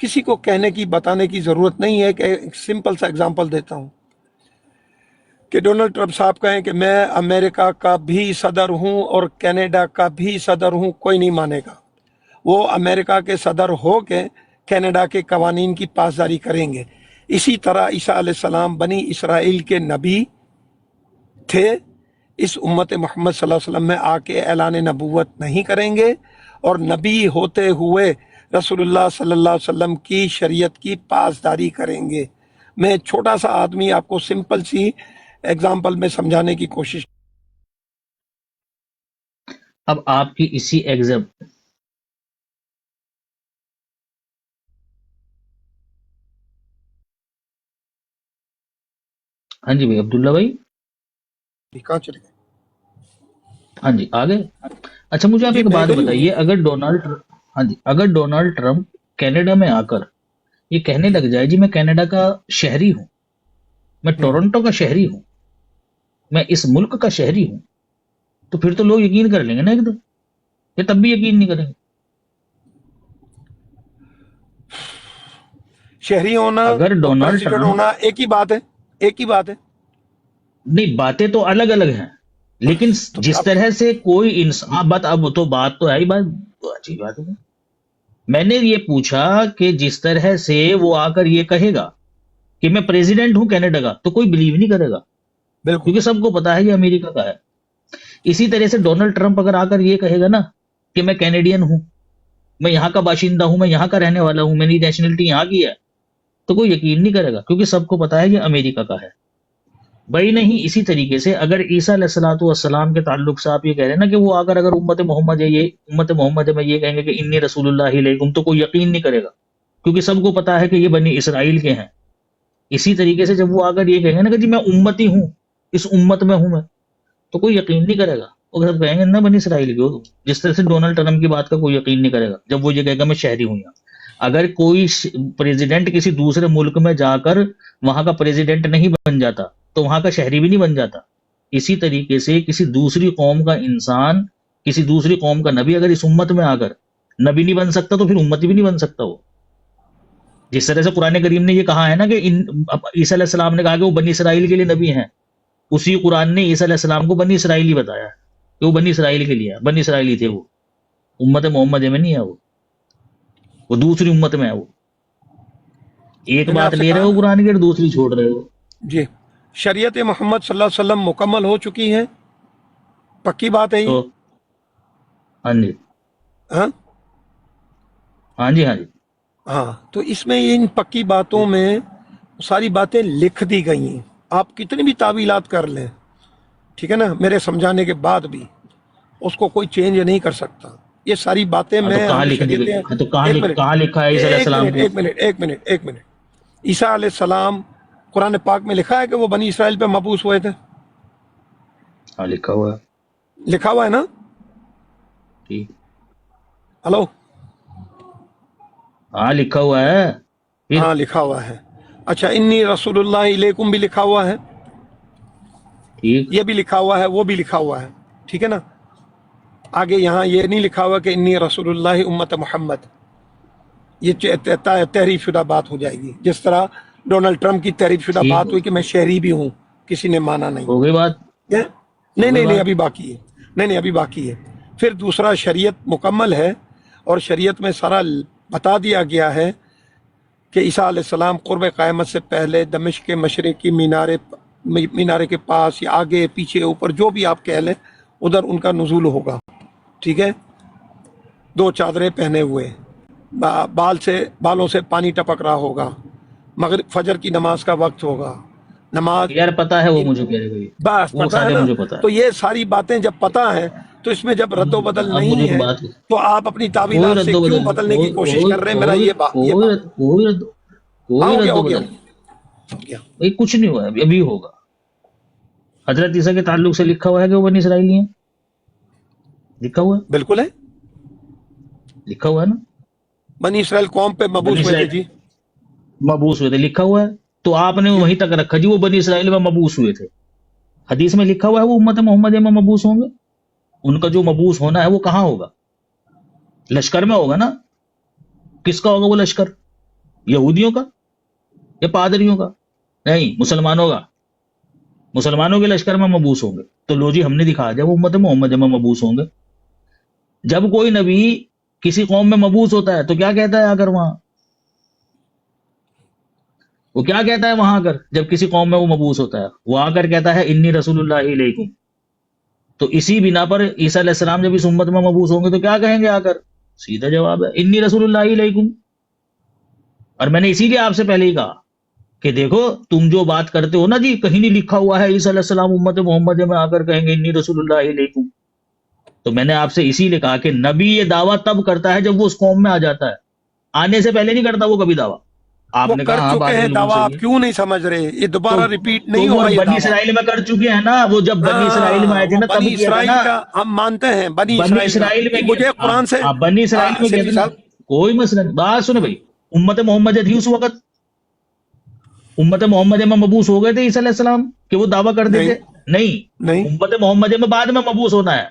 کسی کو کہنے کی بتانے کی ضرورت نہیں ہے کہ ایک سمپل سا اگزامپل دیتا ہوں کہ ڈونلڈ ٹرمپ صاحب کہیں کہ میں امریکہ کا بھی صدر ہوں اور کینیڈا کا بھی صدر ہوں، کوئی نہیں مانے گا۔ وہ امریکہ کے صدر ہو کے کینیڈا کے قوانین کی پاسداری کریں گے۔ اسی طرح عیسیٰ علیہ السلام بنی اسرائیل کے نبی تھے، اس امت محمد صلی اللہ علیہ وسلم میں آ کے اعلان نبوت نہیں کریں گے، اور نبی ہوتے ہوئے رسول اللہ صلی اللہ علیہ وسلم کی شریعت کی پاسداری کریں گے۔ میں چھوٹا سا آدمی آپ کو سمپل سی ایگزامپل میں سمجھانے کی کوشش۔ اب آپ کی اسی ایگزام ہاں جی بھائی عبداللہ بھائی، کہاں چلے گئے؟ ہاں جی آگے۔ اچھا مجھے آپ جی ایک میں بات ادھر ہی ہوں۔ بتائیے، اگر ڈونالڈ ٹرمپ کینیڈا میں آ کر یہ کہنے لگ جائے جی میں کینیڈا کا شہری ہوں، میں ٹورنٹو کا شہری ہوں، میں اس ملک کا شہری ہوں، تو پھر تو لوگ یقین کر لیں گے نا ایک دم، یہ تب بھی یقین نہیں کریں گے۔ شہری ہونا اگر اور ڈونالڈ پریزیڈنٹ ٹرمپ، ہونا ایک ہی بات ہے، ایک ہی بات ہے۔ نہیں باتیں تو الگ الگ ہیں، لیکن تو جس اب طرح سے کوئی انسان بات تو ہے ہی، بات تو اچھی بات ہے۔ میں نے یہ پوچھا کہ جس طرح سے وہ آ کر یہ کہے گا کہ میں پریزیڈنٹ ہوں کینیڈا کا، تو کوئی بلیو نہیں کرے گا، بالکل کیونکہ سب کو پتا ہے یہ امریکہ کا ہے۔ اسی طرح سے ڈونلڈ ٹرمپ اگر آ کر یہ کہے گا نا کہ میں کینیڈین ہوں، میں یہاں کا باشندہ ہوں، میں یہاں کا رہنے والا ہوں، میری نیشنلٹی یہاں کی ہے، تو کوئی یقین نہیں کرے گا، کیونکہ سب کو پتا ہے یہ امریکہ کا ہے۔ بھائی نہیں، اسی طریقے سے اگر عیسیٰ علیہ الصلوۃ والسلام کے تعلق سے آپ یہ کہہ رہے ہیں نا کہ وہ اگر امت محمد ہے، یہ امت محمد ہے، میں یہ کہیں گے کہ انی رسول اللہ علیکم، تو کوئی یقین نہیں کرے گا، کیونکہ سب کو پتا ہے کہ یہ بنی اسرائیل کے ہیں۔ اسی طریقے سے جب وہ اگر یہ کہیں گے نا کہ جی میں امتی ہوں، اس امت میں ہوں میں، تو کوئی یقین نہیں کرے گا، وہ سب کہیں گے نا بنی اسرائیل کی ہو تم۔ جس طرح سے ڈونلڈ ٹرمپ کی بات کا کوئی یقین نہیں کرے گا جب وہ یہ کہے گا میں شہری ہوں یہاں۔ اگر کوئی پریزیڈنٹ کسی دوسرے ملک میں جا کر وہاں کا پریزیڈنٹ نہیں بن جاتا تو وہاں کا شہری بھی نہیں بن جاتا۔ اسی طریقے سے کسی دوسری قوم کا انسان، کسی دوسری قوم کا نبی اگر اس امت میں آ کر نبی نہیں بن سکتا تو پھر امتی بھی نہیں بن سکتا وہ۔ جس طرح سے قرآن کریم نے یہ کہا ہے نا کہ عیسیٰ علیہ السلام نے کہا کہ وہ بنی اسرائیل کے لیے نبی ہیں، اسی قرآن نے عیسیٰ علیہ السلام کو بنی اسرائیلی بتایا کہ وہ بنی اسرائیل کے لیے ہے، بنی اسرائیلی تھے وہ، امت محمد میں نہیں ہے وہ دوسری امت میں ہے وہ۔ ایک میں نے بات آپ سے لے رہے کہا ہو نا، قرآن کی اور دوسری چھوڑ رہے ہو۔ جی شریعت محمد صلی اللہ علیہ وسلم مکمل ہو چکی ہے، پکی بات ہے یہ۔ تو ہاں جی ہاں ہاں جی ہاں جی ہاں، تو اس میں ان پکی باتوں میں ساری باتیں لکھ دی گئی ہیں، آپ کتنی بھی تعویلات کر لیں، ٹھیک ہے نا، میرے سمجھانے کے بعد بھی اس کو کوئی چینج نہیں کر سکتا۔ یہ ساری باتیں ہاں تو میں کہاں ہم لکھ دی گئی؟ شریعتیں، ہاں تو ایک منٹ کہاں لکھا ہے عیسیٰ علیہ ایک السلام منٹ کو؟ ایک منٹ ایک منٹ ایک منٹ عیسیٰ علیہ السلام قرآن پاک میں لکھا ہے کہ وہ بنی اسرائیل پہ مبعوث ہوئے تھے، ہاں لکھا ہوا ہے، لکھا ہوا ہے نا؟ ٹھیک، ہلو، ہاں لکھا ہوا ہے، پھر ہاں لکھا ہوا ہے۔ اچھا انی رسول اللہ علیکم بھی لکھا ہوا ہے، ٹھیک، یہ بھی لکھا ہوا ہے، وہ بھی لکھا ہوا ہے، ٹھیک ہے نا؟ آگے یہاں یہ نہیں لکھا ہوا کہ انی رسول اللہ امت محمد، یہ تحریف شدہ بات ہو جائے گی، جس طرح ڈونلڈ ٹرمپ کی تحریف شدہ ٹھیک، بات ہوئی کہ میں شہری بھی ہوں، کسی نے مانا نہیں۔ ہو گئی بات، نہیں ہو گئی نہیں نہیں، بات۔ ابھی باقی ہے، نہیں ابھی باقی ہے۔ پھر دوسرا، شریعت مکمل ہے، اور شریعت میں سارا بتا دیا گیا ہے کہ عیسیٰ علیہ السلام قرب قیامت سے پہلے دمشق کے مشرقی مینارے کے پاس، یا آگے پیچھے اوپر جو بھی آپ کہہ لیں، ادھر ان کا نزول ہوگا، ٹھیک ہے؟ 2 چادریں پہنے ہوئے، بالوں سے پانی ٹپک رہا ہوگا، مغرب فجر کی نماز کا وقت ہوگا، نماز یار پتا ہے وہ مجھے کہہ رہے گا، بس وہ پتہ ہے سارے نا؟ مجھے پتا ہے، تو یہ ساری باتیں جب پتہ ہیں تو اس میں جب رد و بدل اب مجھے نہیں ایک ہے بات، تو آپ اپنی کوئی تعویلات سے رد و کیوں بدل بدلنے کی کوشش کر رہے ہیں؟ میرا یہ بات ہاں، کوئی ہو گیا رد و ہو گیا بدل ہو گیا۔ بھائی کچھ نہیں ہوا ہے، ابھی ہوگا۔ حضرت عیسیٰ کے تعلق سے لکھا ہوا ہے کہ وہ بنی اسرائیلی ہیں، لکھا ہوا ہے، بالکل ہے، لکھا ہوا ہے نا، بنی اسرائیل قوم پہ بنی مبعوث ہوئے تھے اسرائیل جی، مبعوث ہوئے تھے، لکھا ہوا ہے، تو آپ نے جی وہیں تک رکھا جی وہ بنی اسرائیل میں مبعوث ہوئے تھے۔ حدیث میں لکھا ہوا ہے وہ امت محمد میں مبعوث ہوں گے، ان کا جو مبعوث ہونا ہے وہ کہاں ہوگا؟ لشکر میں ہوگا نا، کس کا ہوگا وہ لشکر؟ یہودیوں کا یا پادریوں کا؟ نہیں، مسلمانوں کا. مسلمانوں کے لشکر میں مبعوث ہوں گے. تو لو جی ہم نے دکھا دیا وہ امت محمد میں مبعوث ہوں گے. جب کوئی نبی کسی قوم میں مبعوث ہوتا ہے تو کیا کہتا ہے آ کر وہاں؟ وہ کیا کہتا ہے وہاں آ کر جب کسی قوم میں وہ مبعوث ہوتا ہے؟ وہ آ کر کہتا ہے انی رسول اللہ علیکم. تو اسی بنا پر عیسیٰ علیہ السلام جب اس امت میں مبعوث ہوں گے تو کیا کہیں گے آ کر؟ سیدھا جواب ہے انی رسول اللہ علیکم. اور میں نے اسی لیے آپ سے پہلے ہی کہا کہ دیکھو تم جو بات کرتے ہو نا جی، کہیں نہیں لکھا ہوا ہے عیسیٰ علیہ السلام امت محمد میں آ کر کہیں گے انی رسول اللہ علیکم. تو میں نے آپ سے اسی لیے کہا کہ نبی یہ دعویٰ تب کرتا ہے جب وہ اس قوم میں آ جاتا ہے، آنے سے پہلے نہیں کرتا وہ کبھی دعویٰ. آپ وہ نے کر کہا ہاں بات چکے ہیں بالکل دعویٰ، صحیح آپ ہے. کیوں نہیں سمجھ رہے؟ یہ دوبارہ ریپیٹ نہیں تو وہ ہوگا یہ بنی دعویٰ. اسرائیل میں کر چکے ہیں نا، وہ جب بنی اسرائیل میں آئے تھے نا تب بنی کیا تھا اسرائیل نا. کا ہم مانتے ہیں، بنی بنی اسرائیل کا. اسرائیل میں مجھے قرآن سے بنی اسرائیل میں کیا سیفی تھا نا، صاحب، کوئی مسئلہ نہیں. بات سنیں بھائی، امت محمد تھی اس وقت، امت محمد میں مبعوث ہو گئے تھے عیسیٰ علیہ السلام کہ وہ دعویٰ کر دیتے؟ نہیں. نہیں امت محمد میں بعد میں مبعوث ہونا ہے.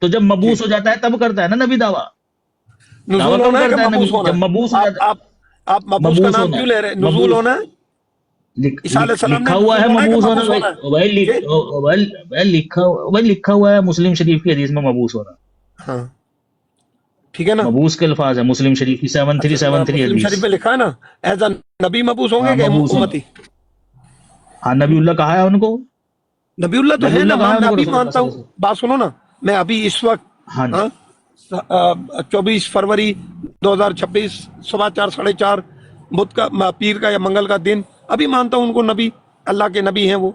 تو جب مبعوث ہو جاتا ہے تب کرتا ہے نا نبی دعویٰ. نزول ہونا ہے کہ کرتا ہے مبعوث نبی ہونا جب ہے؟ مبعوث ہو جاتا ہے. آپ مبعوث کا نام ہونا کیوں ہے. لے رہے ہیں؟ نزول ہونا ہے. عیسیٰ علیہ السلام نے لکھا ہوا ہے نزول ہونا ہے کہ مبعوث ہونا. مبعوث ہونا ہے؟ بھائی لکھا ہوا ہے مسلم شریف کی حدیث میں مبعوث ہونا. ہاں ٹھیک ہے نا. مبعوث کے الفاظ ہے مسلم شریف کی 7373 مسلم شریف حدیث. میں لکھا ہے نا ایز اے نبی مبعوث ہوں گے کہ مبعوث ہونا. امتی؟ ہاں نبی اللہ کہا ہے ان کو. نبی اللہ تو نبی ہے نا، اللہ کہا ہے میں ان کو ابھی رسول اللہ مانتا صلی ہوں. اللہ علیہ وسلم. بات سنو نا، میں ابھی اس وقت ہاں جی. 24 فروری 2026 صبح 4 ساڑھے 4 بدھ کا پیر کا یا منگل کا دن ابھی مانتا ہوں ان کو نبی، اللہ کے نبی ہیں وہ.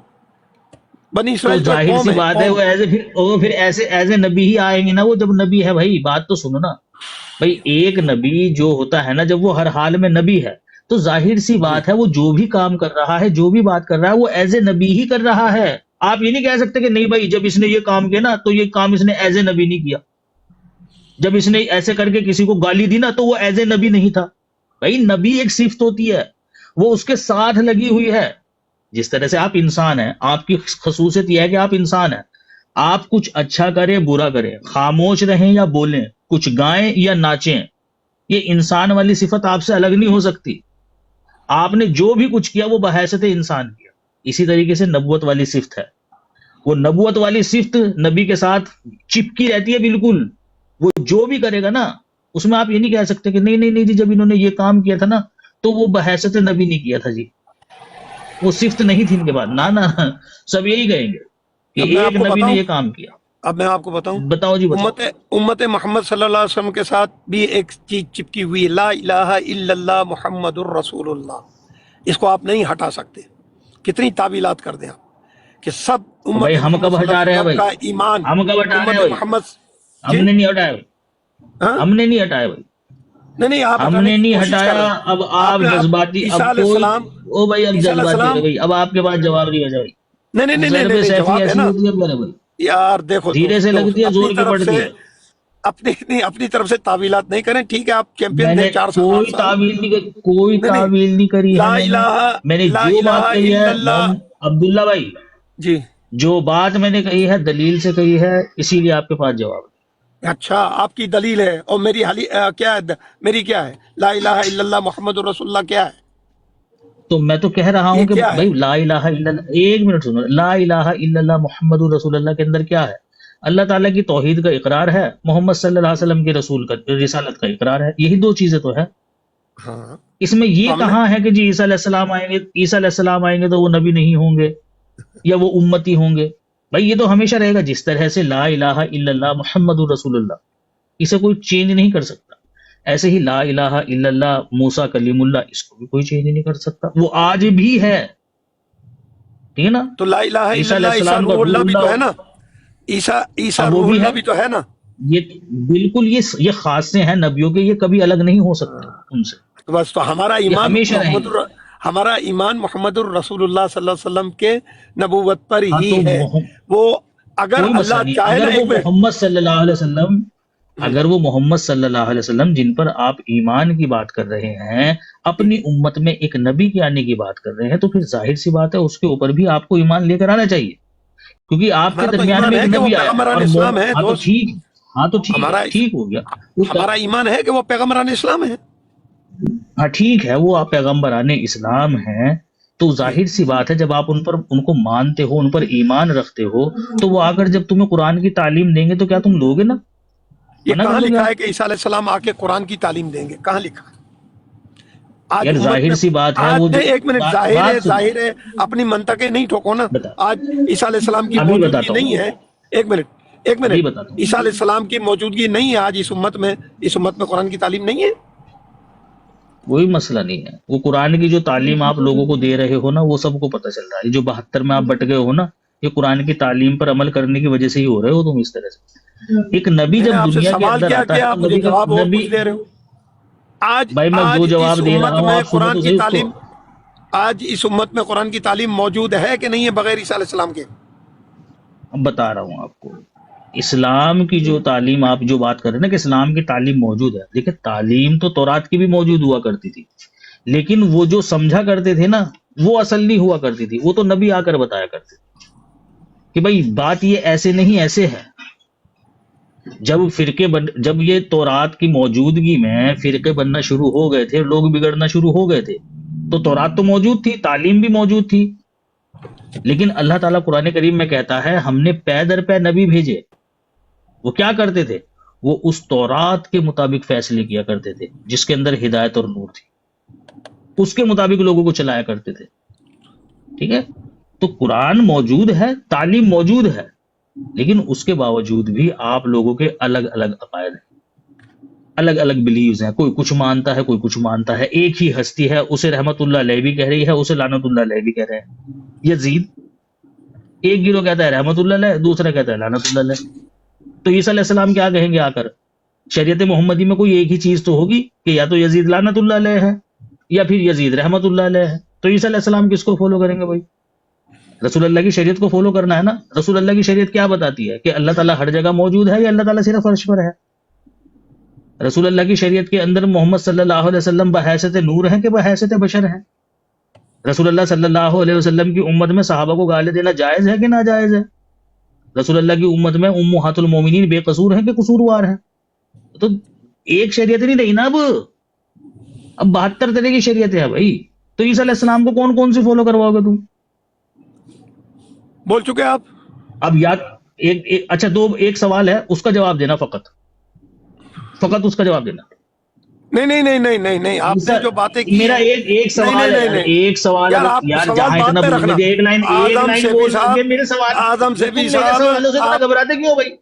بنی تو اسرائیل کا ظاہر قوم سی ہے، بات ہے قوم. وہ پھر ایسے نبی ہی آئیں گے نا وہ جب نبی ہے. بھائی بات تو سنو نا بھائی، ایک نبی جو ہوتا ہے نا جب وہ ہر حال میں نبی ہے تو ظاہر سی بات ہے وہ جو بھی کام کر رہا ہے، جو بھی بات کر رہا ہے وہ ایز اے نبی ہی کر رہا ہے. آپ یہ نہیں کہہ سکتے کہ نہیں بھائی جب اس نے یہ کام کیا نا تو یہ کام اس نے ایز اے نبی نہیں کیا. جب اس نے ایسے کر کے کسی کو گالی دی نا تو وہ ایز اے نبی نہیں تھا. بھائی نبی ایک صفت ہوتی ہے، وہ اس کے ساتھ لگی ہوئی ہے. جس طرح سے آپ انسان ہیں، آپ کی خصوصیت یہ ہے کہ آپ انسان ہیں. آپ کچھ اچھا کریں برا کریں، خاموش رہیں یا بولیں، کچھ گائیں یا ناچیں، یہ انسان والی صفت آپ سے الگ نہیں ہو سکتی. آپ نے جو بھی کچھ کیا وہ بحیثیت انسان کیا. اسی طریقے سے نبوت والی صفت ہے، وہ نبوت والی صفت نبی کے ساتھ چپکی رہتی ہے بالکل. وہ جو بھی کرے گا نا اس میں آپ یہ نہیں کہہ سکتے کہ نہیں جی جب انہوں نے یہ کام کیا تھا نا تو وہ بحیثیت نبی نہیں کیا تھا جی، وہ صفت نہیں تھی ان کے بعد. نہ سب یہی کہیں گے کہ ایک نبی نے یہ کام کیا. اب میں آپ کو بتاؤں، بتاؤ جی بتاؤ. امت محمد صلی اللہ علیہ وسلم کے ساتھ بھی ایک چیز چپکی ہوئی ہے، لا الہ الا اللہ محمد الرسول اللہ. اس کو آپ نہیں ہٹا سکتے، کتنی تعویلات کر دیں آپ کہ سب امت بھائی ہم محمد کب صلی اللہ ہٹا رہے ہیں علیہ وسلم بھائی؟ کا ایمان. ہم کب ہٹا رہے ہیں امت بھائی؟ محمد ہم نے نہیں ہٹایا بھائی، ہاں؟ ہم نے نہیں ہٹایا بھائی، نہیں آپ ہم ہٹانے نے کی نہیں کوشش کر ہٹایا. رہے ہیں. اب آپ نے جذباتی، عیسیٰ اب علیہ کوئی السلام، او بھائی اب عیسیٰ علیہ جذباتی ہو السلام، گئے بھائی. اب آپ کے پاس جواب نہیں بچا بھائی. نہیں سر پہ سیفی جواب ہے ایسی نا ہوتی ہے میرے بھائی، یار. دیکھو دھیرے سے دوست لگتی ہے اپنی زور کی طرف پڑتی سے ہے. اپنی طرف سے تعویلات نہیں کریں. ٹھیک ہے آپ چیمپئن میں تھے نے 4 سال کوئی 8 سال. تعویل نہیں کری، کوئی نہیں تعویل نہیں کری ہے. لا میں نے لا جو الہ بات کہی ہے الا اللہ. عبداللہ بھائی، جی جو بات میں نے کہی ہے دلیل سے کہی ہے، اسی لیے آپ کے پاس جواب ہے. اچھا آپ کی دلیل ہے اور میری کیا ہے؟ میری کیا ہے؟ لا الہ الا اللہ محمد الرسول اللہ کیا ہے؟ تو میں تو کہہ رہا یہ ہوں کہ کیا ہے؟ بھائی لا الہ الا اللہ، ایک منٹ سنو، لا الہ الا اللہ محمد رسول اللہ کے اندر کیا ہے؟ اللہ تعالیٰ کی توحید کا اقرار ہے، محمد صلی اللہ علیہ وسلم کے رسول کا رسالت کا اقرار ہے. یہی 2 چیزیں تو ہے. ہاں اس میں یہ تو ہم نے کہاں ہے کہ جی عیسیٰ علیہ السلام آئیں گے، عیسیٰ علیہ السلام آئیں گے تو وہ نبی نہیں ہوں گے یا وہ امتی ہوں گے. بھائی یہ تو ہمیشہ رہے گا جس طرح سے لا الہ الا اللہ محمد رسول اللہ، اسے کوئی چینج نہیں کر سکتا. ایسے ہی لا الہ الا اللہ موسیٰ کلیم اللہ، اس کو بھی کوئی چینج نہیں کر سکتا، وہ آج بھی ہے. ٹھیک ہے نا. تو لا الہ الا عیسیٰ علیہ اللہ عیسیٰ السلام کا روح اللہ روح بھی تو ہے اللہ، نا. عیسیٰ اب وہ روح بھی اللہ ہے. بھی تو ہے نا. یہ بالکل یہ خاصے ہیں نبیوں کے، یہ کبھی الگ نہیں ہو سکتے ان سے. تو بس تو ہمارا یہ ایمان ہمیشہ رہیں گے. ہمارا ایمان محمد الرسول اللہ صلی اللہ علیہ وسلم کے نبوت پر ہاں ہی تو ہے. وہ اگر کوئی مسئلہ اللہ نہیں، چاہے نا، اگر وہ ایک منٹ، محمد صلی اللہ علیہ وسلم، اگر وہ محمد صلی اللہ علیہ وسلم جن پر آپ ایمان کی بات کر رہے ہیں اپنی امت میں ایک نبی کے آنے کی بات کر رہے ہیں، تو پھر ظاہر سی بات ہے اس کے اوپر بھی آپ کو ایمان لے کر آنا چاہیے، کیونکہ آپ کے ہمارا تو درمیان ایمان میں ہے ایک کہ وہ نبی آیا ہے. پیغمبران اور اسلام ہے ہاں تو دوست. ٹھیک ہے، ہمارا ٹھیک ہو گیا. ہمارا ایمان ہے کہ وہ پیغمبران اسلام ہے. ہاں ٹھیک ہے، وہ آپ پیغمبران اسلام ہیں، تو ظاہر سی بات ہے جب آپ ان کو مانتے ہو، ان پر ایمان رکھتے ہو، تو وہ آ کر جب تمہیں قرآن کی تعلیم دیں گے تو کیا تم لوگے نا؟ یہ منع کر کہاں دو گے لکھا آپ؟ ہے کہ عیسیٰ علیہ السلام آ کے قرآن کی تعلیم دیں گے؟ کہاں لکھا ہے؟ آج یار امت ظاہر میں سی بات ہے، آج وہ جو ایک منٹ، بات ظاہر ہے بات سنو، ظاہر ہے، اپنی منطقیں نہیں ٹھوکو نا. بتا آج عیسیٰ علیہ السلام کی ابھی موجودگی بتاتا نہیں ہوں، ہے. ایک ابھی منٹ، بتاتا عیسیٰ ہوں. علیہ السلام کی موجودگی نہیں ہے آج اس امت میں قرآن کی تعلیم نہیں ہے. کوئی مسئلہ نہیں ہے، وہ قرآن کی جو تعلیم آپ لوگوں کو دے رہے ہو نا، وہ سب کو پتہ چل رہا ہے. یہ جو 72 میں آپ بٹ گئے ہو نا، یہ قرآن کی تعلیم پر عمل کرنے کی وجہ سے ہی ہو رہے ہو تم اس طرح سے. ایک نبی میں نے جب آپ سے دنیا کے سوال اندر کیا آتا کہ ہے آپ تو مجھے نبی کا جواب اور نبی کچھ دے رہے ہو. آج بھائی میں جو آج اس جواب دے رہا امت ہوں میں آپ سنو قرآن تو کی صحیح اس کو. تعلیم آج اس امت میں قرآن کی تعلیم موجود ہے کہ نہیں ہے بغیر عیسیٰ علیہ السلام کے؟ اب بتا رہا ہوں آپ کو، اسلام کی جو تعلیم آپ جو بات کر رہے ہیں نا کہ اسلام کی تعلیم موجود ہے، دیکھیں تعلیم تو تورات کی بھی موجود ہوا کرتی تھی، لیکن وہ جو سمجھا کرتے تھے نا وہ اصل نہیں ہوا کرتی تھی، وہ تو نبی آ کر بتایا کرتے تھے کہ بھائی بات یہ ایسے نہیں ایسے ہے. جب یہ تورات کی موجودگی میں فرقے بننا شروع ہو گئے تھے، لوگ بگڑنا شروع ہو گئے تھے، تو تورات تو موجود تھی، تعلیم بھی موجود تھی، لیکن اللہ تعالیٰ قرآن کریم میں کہتا ہے ہم نے پے در پے نبی بھیجے. وہ کیا کرتے تھے؟ وہ اس تورات کے مطابق فیصلے کیا کرتے تھے جس کے اندر ہدایت اور نور تھی، اس کے مطابق لوگوں کو چلایا کرتے تھے. ٹھیک ہے، تو قرآن موجود ہے، تعلیم موجود ہے، لیکن اس کے باوجود بھی آپ لوگوں کے الگ الگ عقائد ہیں، الگ الگ بلیوز ہیں. کوئی کچھ مانتا ہے، کوئی کچھ مانتا ہے. ایک ہی ہستی ہے، اسے رحمت اللہ علیہ بھی کہہ رہی ہے، اسے لعنت اللہ علیہ بھی کہہ رہے ہیں. یزید ایک گروہ کہتا ہے رحمت اللہ علیہ، دوسرا کہتا ہے لعنت اللہ علیہ. تو عیسیٰ علیہ السلام کیا کہیں گے آ کر؟ شریعت محمدی میں کوئی ایک ہی چیز تو ہوگی کہ یا تو یزید لعنت اللہ علیہ ہے یا پھر یزید رحمت اللہ علیہ ہے. تو عیسیٰ علیہ السلام کس کو فالو کریں گے بھائی؟ رسول اللہ کی شریعت کو فالو کرنا ہے نا. رسول اللہ کی شریعت کیا بتاتی ہے کہ اللہ تعالیٰ ہر جگہ موجود ہے یا اللہ تعالیٰ صرف عرش پر ہے؟ رسول اللہ کی شریعت کے اندر محمد صلی اللہ علیہ وسلم بحیثیت نور ہیں کہ بحیثیت بشر ہیں؟ رسول اللہ صلی اللہ علیہ وسلم کی امت میں صحابہ کو گالی دینا جائز ہے کہ ناجائز ہے؟ رسول اللہ کی امت میں امہات المومنین بے قصور ہیں کہ قصوروار ہیں؟ تو ایک شریعت نہیں رہی نا اب 72 طرح کی شریعت ہے بھائی. تو عیسیٰ علیہ السلام کو کون کون سی فالو کرواؤ گے تم؟ بول چکے آپ. اب یاد اچھا ایک سوال ہے، اس کا جواب دینا، فقط اس کا جواب دینا. نہیں آپ نے جو باتیں کی میرا ایک سوال ہے، ایک سوال یار آپ یار سوال جہاں بعد اتنا میں بولنے رکھنا. دے، ایک لائن بول کے میرے سوال. آدم سے بھی تم میرے سوالوں سے اتنا صاحب گھبراتے کیوں بھائی؟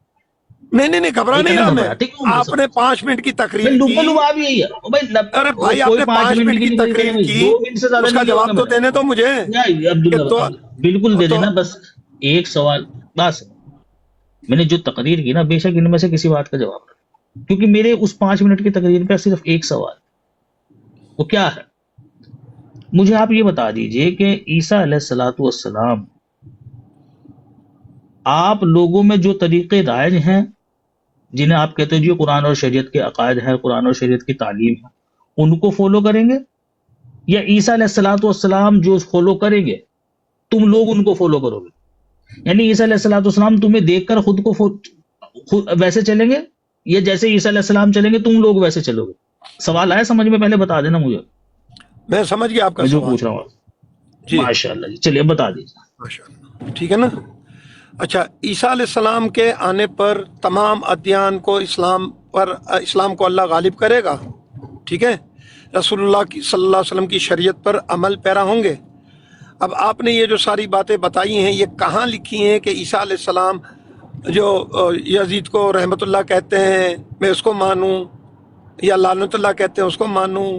نہیں گھبرا نہیں رہا میں. گھبراتے کیوں میرے آپ سوال؟ نے 5 منٹ کی تقریر بھائی کی. لبا بھی یہی ہے بھائی. ارے بھائی آپ کوئی نے 5 منٹ کی نہیں تقریر کی، 2 منٹ سے زیادہ اس کا نہیں دیا جواب تو دینے تو مجھے. بالکل دے تو دینا. بس ایک سوال بس، میں نے جو تقریر کی نا بے شک ان میں سے کسی بات کا جواب نہیں، کیونکہ میرے اس 5 منٹ کی تقریر پہ صرف ایک سوال، وہ کیا ہے؟ مجھے آپ یہ بتا دیجئے کہ عیسیٰ علیہ الصلوۃ والسلام آپ لوگوں میں جو طریقے رائج ہیں جنہیں آپ کہتے ہو جو قرآن اور شریعت کے عقائد ہیں، قرآن اور شریعت کی تعلیم ہے، ان کو فالو کریں گے، یا عیسیٰ علیہ الصلوۃ والسلام جو فالو کریں گے تم لوگ ان کو فالو کرو گے؟ یعنی عیسیٰ علیہ الصلوۃ والسلام تمہیں دیکھ کر خود ویسے چلیں گے، یا جیسے عیسیٰ علیہ السلام چلیں گے تم لوگ ویسے چلو گے؟ سوال آیا سمجھ میں؟ پہلے بتا دینا مجھے. میں سمجھ گیا آپ کا میں جو سوال. پوچھ رہا ہوں. جی ماشاء اللہ جی، چلیے بتا دیجیے. ماشاءاللہ، ٹھیک ہے نا. اچھا، عیسیٰ علیہ السلام کے آنے پر تمام ادیان کو اسلام کو اللہ غالب کرے گا. ٹھیک ہے، رسول اللہ صلی اللہ علیہ وسلم کی شریعت پر عمل پیرا ہوں گے. اب آپ نے یہ جو ساری باتیں بتائی ہیں یہ کہاں لکھی ہیں کہ عیسیٰ علیہ السلام جو یزید کو رحمت اللہ کہتے ہیں میں اس کو مانوں، یا لعنت اللہ کہتے ہیں اس کو مانوں،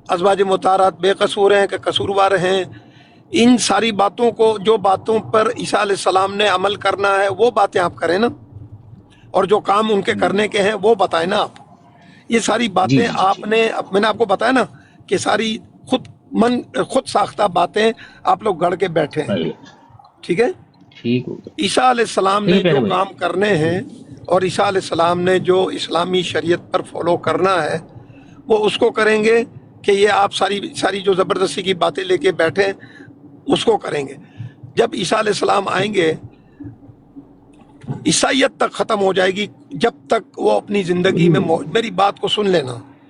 ازواج مطہرات بے قصور ہیں کہ قصوروار ہیں؟ ان ساری باتوں کو، جو باتوں پر عیسیٰ علیہ السلام نے عمل کرنا ہے وہ باتیں آپ کریں نا، اور جو کام ان کے کرنے کے ہیں وہ بتائیں نا آپ. یہ ساری باتیں آپ نے، میں نے آپ کو بتایا نا کہ ساری خود ساختہ باتیں آپ لوگ گڑھ کے بیٹھے ہیں. ٹھیک ہے، ٹھیک ہوگا. عیسیٰ علیہ السلام نے جو کام کرنے ہیں اور عیسیٰ علیہ السلام نے جو اسلامی شریعت پر فالو کرنا ہے وہ اس کو کریں گے، کہ یہ آپ ساری جو زبردستی کی باتیں لے کے بیٹھے اس کو کریں گے. جب عیسیٰ علیہ السلام آئیں گے عیسائیت تک ختم ہو جائے گی جب تک وہ اپنی زندگی میں میری بات کو سن لینا،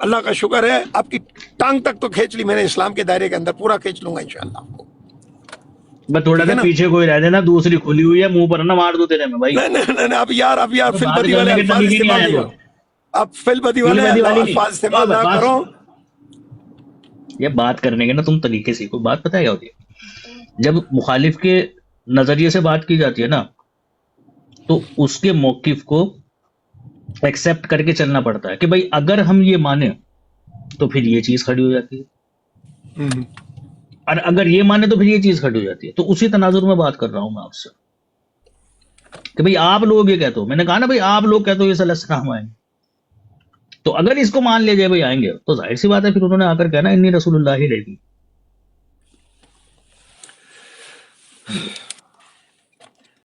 اللہ کا شکر ہے آپ کی ٹانگ تک تو کھینچ لی میں نے اسلام کے دائرے کے اندر، پورا کھینچ لوں گا انشاءاللہ آپ کو. میں تھوڑا ٹھیک ہے سا نا؟ پیچھے کوئی رہ دینا، دوسری کھلی ہوئی ہے منہ پر نہ مار دو تیرے میں بھائی. نہیں اب یار تو فل بات بدی والے کرنے کے الفاظ طریقے نہیں استعمال آیا نہیں تو کرو. آپ فل بدی فل والے بدی والی نہیں. الفاظ استعمال نہ بات کرو. یہ بات کرنے کے نا تم طریقے سیکھو. بات پتہ ہے کیا ہوتی ہے؟ جب مخالف کے نظریے سے بات کی جاتی ہے نا تو اس کے موقف کو ایکسپٹ کر کے چلنا پڑتا ہے کہ بھائی اگر ہم یہ مانیں تو پھر یہ چیز کھڑی ہو جاتی ہے، ہم. اور اگر یہ مانے تو پھر یہ چیز کھڑی ہو جاتی ہے. تو اسی تناظر میں بات کر رہا ہوں میں آپ سے کہ بھئی آپ لوگ یہ کہتے ہو. میں نے کہا نا بھئی آپ لوگ کہتے ہو یہ صلی اللہ علیہ وسلم آئیں گے، تو اگر اس کو مان لیا جائے بھئی آئیں گے تو ظاہر سی بات ہے پھر انہوں نے آ کر کہنا انی رسول اللہ ہی رہی.